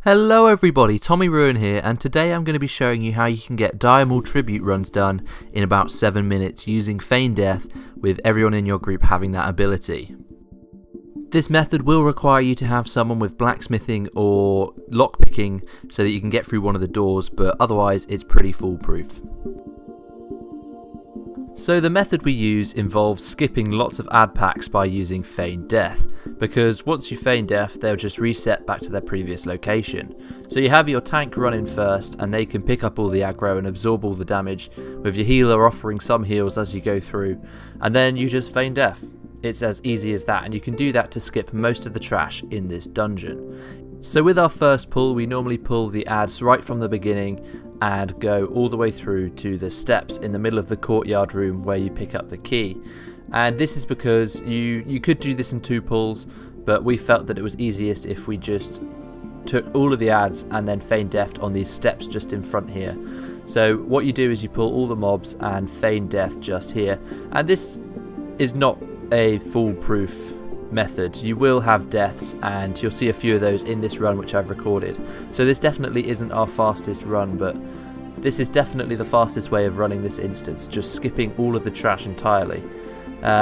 Hello everybody, Tommyruin here, and today I'm going to be showing you how you can get diremaul tribute runs done in about 7 minutes using feign death with everyone in your group having that ability. This method will require you to have someone with blacksmithing or lockpicking so that you can get through one of the doors, but otherwise it's pretty foolproof. So the method we use involves skipping lots of ad packs by using feign death, because once you feign death they'll just reset back to their previous location. So you have your tank run in first and they can pick up all the aggro and absorb all the damage, with your healer offering some heals as you go through, and then you just feign death. It's as easy as that, and you can do that to skip most of the trash in this dungeon. So with our first pull, we normally pull the ads right from the beginning and go all the way through to the steps in the middle of the courtyard room where you pick up the key. And this is because you could do this in 2 pulls, but we felt that it was easiest if we just took all of the ads and then feign death on these steps just in front here. So what you do is you pull all the mobs and feign death just here, and this is not a foolproof method. You will have deaths, and you'll see a few of those in this run which I've recorded. So this definitely isn't our fastest run, but this is definitely the fastest way of running this instance, just skipping all of the trash entirely.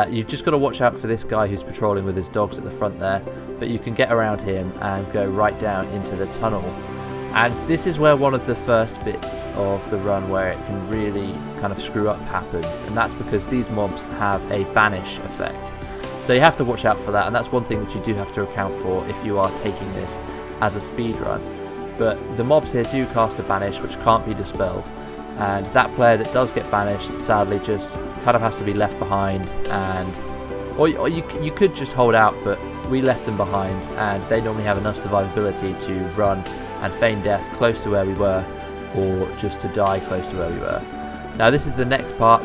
You've just got to watch out for this guy who's patrolling with his dogs at the front there, but you can get around him and go right down into the tunnel. And this is where one of the first bits of the run where it can really kind of screw up happens, and that's because these mobs have a banish effect. So you have to watch out for that, and that's one thing which you do have to account for if you are taking this as a speed run. But the mobs here do cast a banish which can't be dispelled, and that player that does get banished sadly just kind of has to be left behind, or you could just hold out, but we left them behind and they normally have enough survivability to run and feign death close to where we were, or just to die close to where we were. Now this is the next part.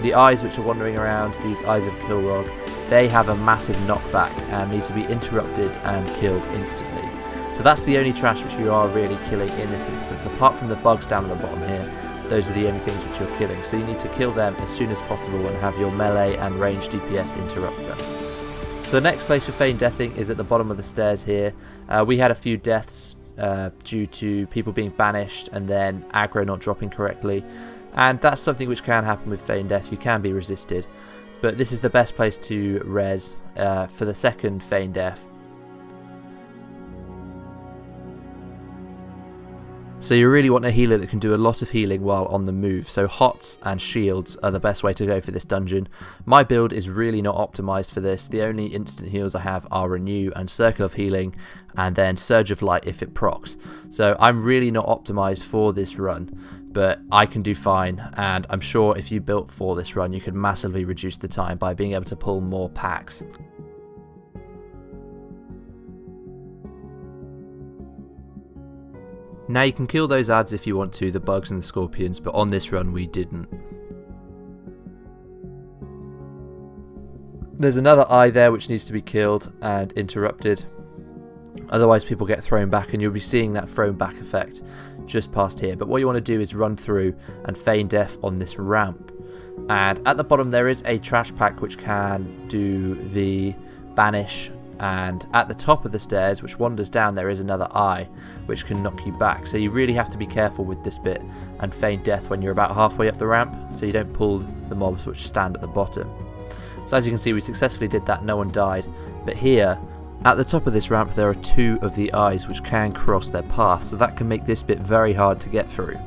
The eyes which are wandering around, these eyes of Kilrog, they have a massive knockback and need to be interrupted and killed instantly. So that's the only trash which you are really killing in this instance. Apart from the bugs down at the bottom here, those are the only things which you're killing. So you need to kill them as soon as possible and have your melee and ranged DPS interrupt them. So the next place for feign deathing is at the bottom of the stairs here. We had a few deaths due to people being banished and then aggro not dropping correctly. And that's something which can happen with feign death. You can be resisted, but this is the best place to res for the second feign death. So you really want a healer that can do a lot of healing while on the move, so hots and shields are the best way to go for this dungeon. My build is really not optimised for this. The only instant heals I have are Renew and Circle of Healing, and then Surge of Light if it procs. So I'm really not optimised for this run, but I can do fine, and I'm sure if you built for this run you could massively reduce the time by being able to pull more packs. Now you can kill those ads if you want to, the bugs and the scorpions, but on this run we didn't. There's another eye there which needs to be killed and interrupted, otherwise people get thrown back, and you'll be seeing that thrown back effect just past here. But what you want to do is run through and feign death on this ramp, and at the bottom there is a trash pack which can do the banish, and at the top of the stairs which wanders down there is another eye which can knock you back. So you really have to be careful with this bit and feign death when you're about halfway up the ramp, so you don't pull the mobs which stand at the bottom. So as you can see, we successfully did that, no one died. But here at the top of this ramp there are 2 of the eyes which can cross their path, so that can make this bit very hard to get through.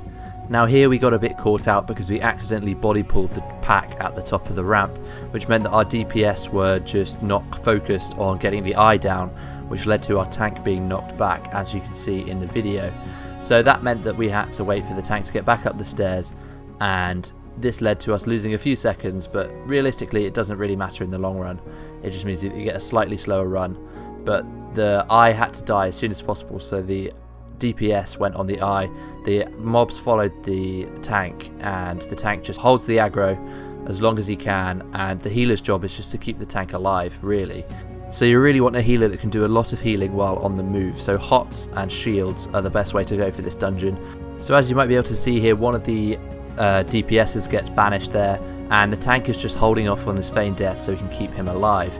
Now here we got a bit caught out because we accidentally body pulled the pack at the top of the ramp, which meant that our DPS were just not focused on getting the eye down, which led to our tank being knocked back, as you can see in the video. So that meant that we had to wait for the tank to get back up the stairs, and this led to us losing a few seconds, but realistically it doesn't really matter in the long run. It just means that you get a slightly slower run, but the eye had to die as soon as possible, so the DPS went on the eye, the mobs followed the tank, and the tank just holds the aggro as long as he can, and the healer's job is just to keep the tank alive, really. So you really want a healer that can do a lot of healing while on the move, so hots and shields are the best way to go for this dungeon. So as you might be able to see here, one of the DPSs gets banished there, and the tank is just holding off on his feign death so he can keep him alive.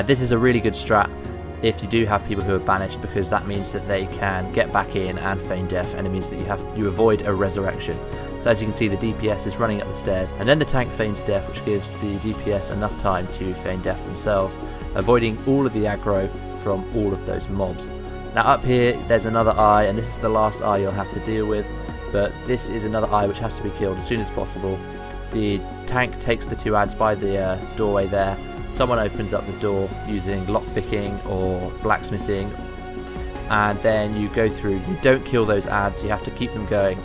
This is a really good strat. if you do have people who are banished, because that means that they can get back in and feign death, and it means that you avoid a resurrection. So as you can see, the DPS is running up the stairs, and then the tank feigns death, which gives the DPS enough time to feign death themselves, avoiding all of the aggro from all of those mobs. Now up here there's another eye, and this is the last eye you'll have to deal with, but this is another eye which has to be killed as soon as possible. The tank takes the 2 adds by the doorway there. Someone opens up the door using lockpicking or blacksmithing, and then you go through. You don't kill those adds, you have to keep them going,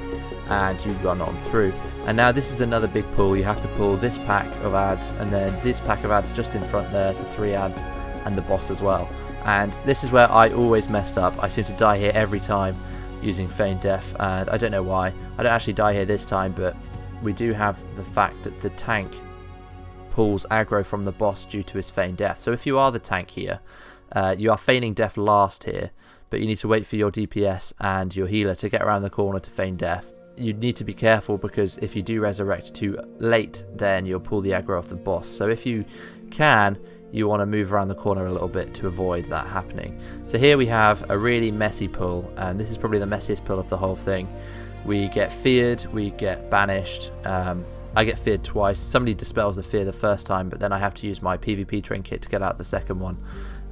and you run on through. And now this is another big pull. You have to pull this pack of adds, and then this pack of adds just in front there, the 3 adds, and the boss as well. And this is where I always messed up. I seem to die here every time using feign death, and I don't know why. I don't actually die here this time, but we do have the fact that the tank pulls aggro from the boss due to his feign death. So if you are the tank here, you are feigning death last here, but you need to wait for your DPS and your healer to get around the corner to feign death. You need to be careful, because if you do resurrect too late, then you'll pull the aggro off the boss. So if you can, you want to move around the corner a little bit to avoid that happening. So here we have a really messy pull, and this is probably the messiest pull of the whole thing. We get feared, we get banished. I get feared twice. Somebody dispels the fear the first time, but then I have to use my PvP trinket to get out the second one.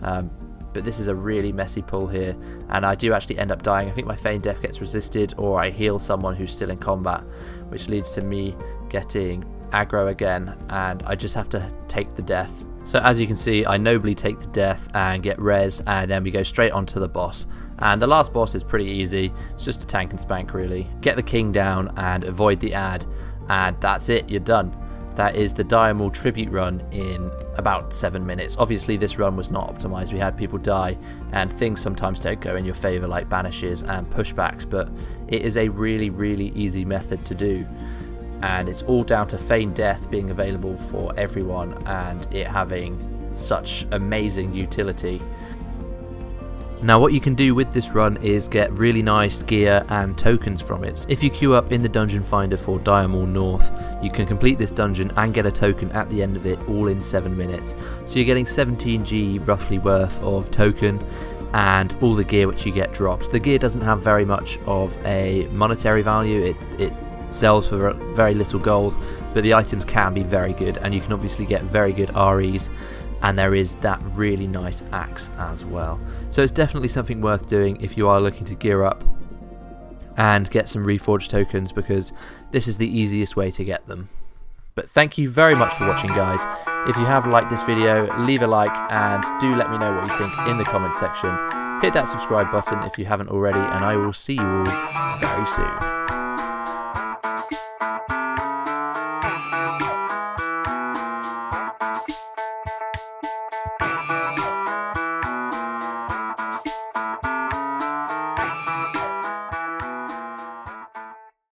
But this is a really messy pull here, and I do actually end up dying. I think my feign death gets resisted, or I heal someone who's still in combat, which leads to me getting aggro again, and I just have to take the death. So as you can see, I nobly take the death and get rezzed, and then we go straight onto the boss. And the last boss is pretty easy. It's just a tank and spank really. Get the king down and avoid the add, and that's it, you're done. That is the diremaul tribute run in about 7 minutes. Obviously this run was not optimized. We had people die, and things sometimes don't go in your favor, like banishes and pushbacks, but it is a really easy method to do. And it's all down to feign death being available for everyone, and it having such amazing utility. Now what you can do with this run is get really nice gear and tokens from it. If you queue up in the dungeon finder for diremaul North, you can complete this dungeon and get a token at the end of it, all in 7 minutes. So you're getting 17G roughly worth of token, and all the gear which you get dropped. The gear doesn't have very much of a monetary value. It sells for very little gold, but the items can be very good, and you can obviously get very good REs, and there is that really nice axe as well. So it's definitely something worth doing if you are looking to gear up and get some reforged tokens, because this is the easiest way to get them. But thank you very much for watching, guys. If you have liked this video, leave a like, and do let me know what you think in the comment section. Hit that subscribe button if you haven't already, and I will see you all very soon.